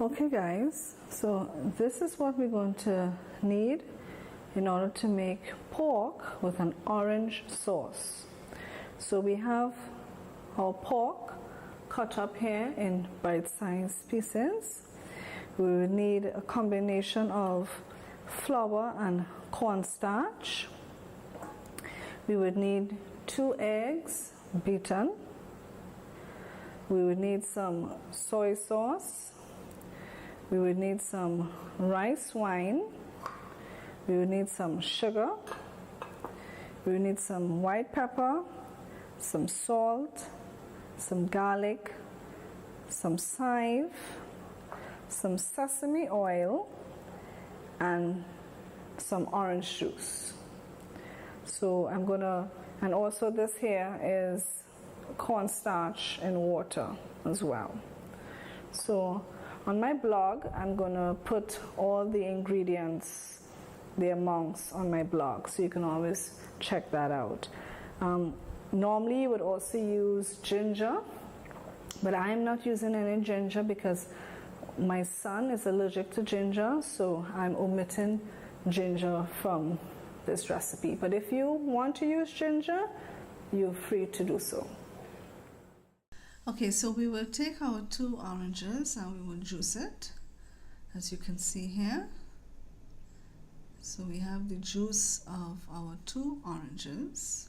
Okay guys, so this is what we're going to need in order to make pork with an orange sauce. So we have our pork cut up here in bite-sized pieces. We will need a combination of flour and cornstarch. We would need 2 eggs beaten. We would need some soy sauce. We would need some rice wine. We would need some sugar. We would need some white pepper, some salt, some garlic, some thyme, some sesame oil, and some orange juice. So I'm gonna, and also this here is cornstarch in water as well. So on my blog, I'm gonna put all the ingredients, the amounts on my blog, so you can always check that out. Normally you would also use ginger, but I'm not using any ginger because my son is allergic to ginger, so I'm omitting ginger from this recipe. But if you want to use ginger, you're free to do so. Okay, so we will take our 2 oranges and we will juice it, as you can see here. So we have the juice of our 2 oranges.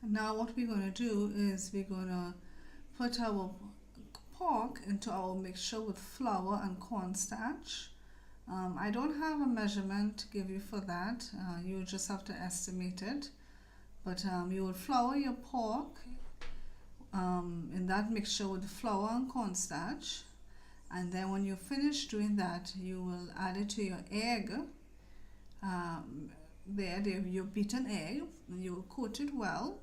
And now what we're going to do is we're going to put our pork into our mixture with flour and cornstarch. I don't have a measurement to give you for that. You just have to estimate it. But you will flour your pork in that mixture with flour and cornstarch, and then when you finish doing that, you will add it to your egg. Your beaten egg, you will coat it well,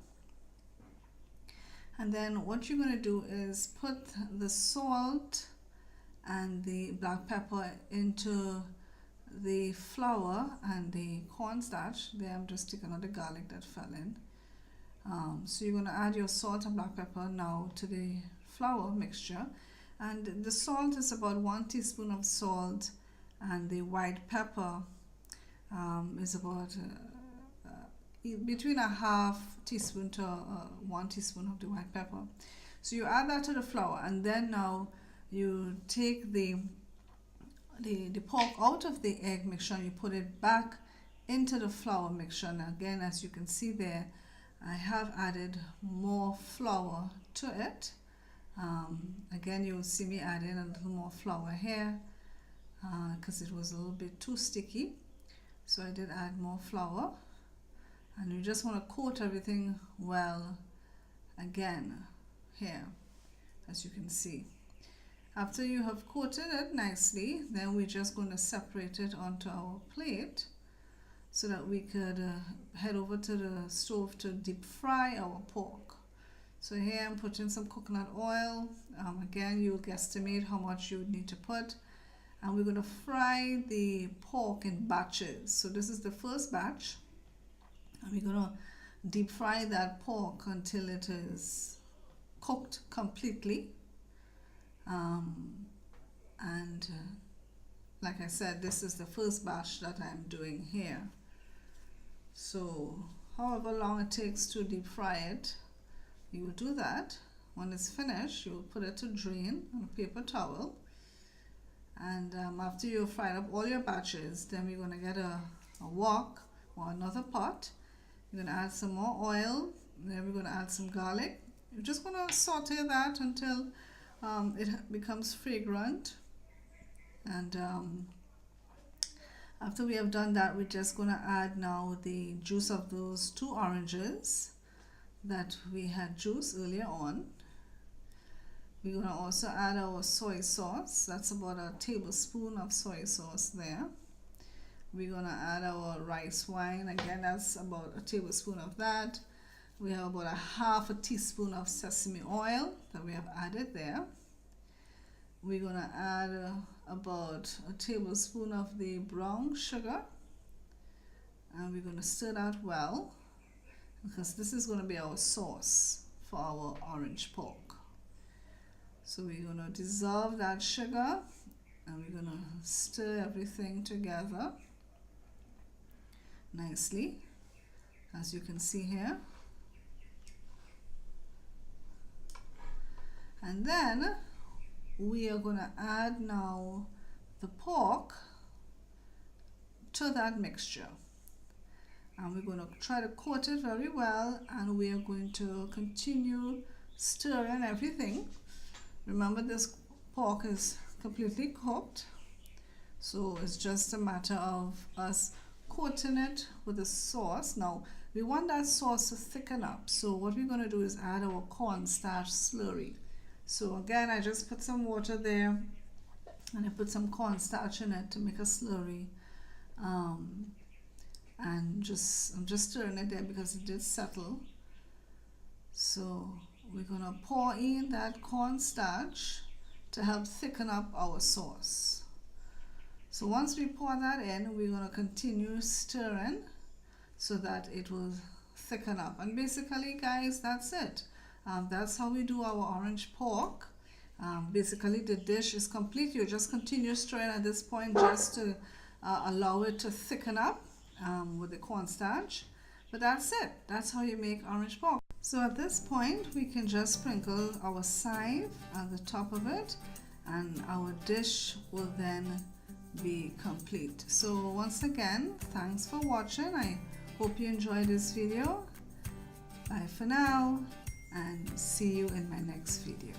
and then what you're going to do is put the salt and the black pepper into the flour and the cornstarch. There I'm just taking out the garlic that fell in. So you're going to add your salt and black pepper now to the flour mixture, and the salt is about 1 teaspoon of salt, and the white pepper is about between a half teaspoon to 1 teaspoon of the white pepper. So you add that to the flour, and then now you take the pork out of the egg mixture and you put it back into the flour mixture. And again, as you can see there, I have added more flour to it. Again, you'll see me adding a little more flour here because it was a little bit too sticky, so I did add more flour. And you just want to coat everything well again here, as you can see. After you have coated it nicely, then we're just going to separate it onto our plate so that we could head over to the stove to deep fry our pork. So here I'm putting some coconut oil. Again, you'll guesstimate how much you would need to put. And we're going to fry the pork in batches. So this is the first batch. And we're going to deep fry that pork until it is cooked completely. Like I said, this is the first batch that I'm doing here. So however long it takes to deep fry it, you will do that. When it's finished, you will put it to drain on a paper towel. And after you've fried up all your batches, then we're going to get a wok or another pot. You're going to add some more oil, then we're going to add some garlic. You're just going to saute that until it becomes fragrant. And after we have done that, we're just going to add now the juice of those 2 oranges that we had juiced earlier on. We're going to also add our soy sauce. That's about a tablespoon of soy sauce there. We're going to add our rice wine. Again, that's about a tablespoon of that. We have about a half a teaspoon of sesame oil that we have added there. We're going to add about a tablespoon of the brown sugar, and we're going to stir that well because this is going to be our sauce for our orange pork. So we're going to dissolve that sugar and we're going to stir everything together nicely, as you can see here. And then we are going to add now the pork to that mixture. And we're going to try to coat it very well, and we are going to continue stirring everything. Remember, this pork is completely cooked, so it's just a matter of us coating it with the sauce. Now we want that sauce to thicken up, so what we're going to do is add our cornstarch slurry. So again, I just put some water there and I put some cornstarch in it to make a slurry. And I'm just stirring it there because it did settle. So we're going to pour in that cornstarch to help thicken up our sauce. So once we pour that in, we're going to continue stirring so that it will thicken up. And basically, guys, that's it. That's how we do our orange pork. Basically, the dish is complete. You just continue stirring at this point just to allow it to thicken up with the cornstarch. But that's it. That's how you make orange pork. So at this point, we can just sprinkle our side at the top of it, and our dish will then be complete. So once again, thanks for watching. I hope you enjoyed this video. Bye for now, and see you in my next video.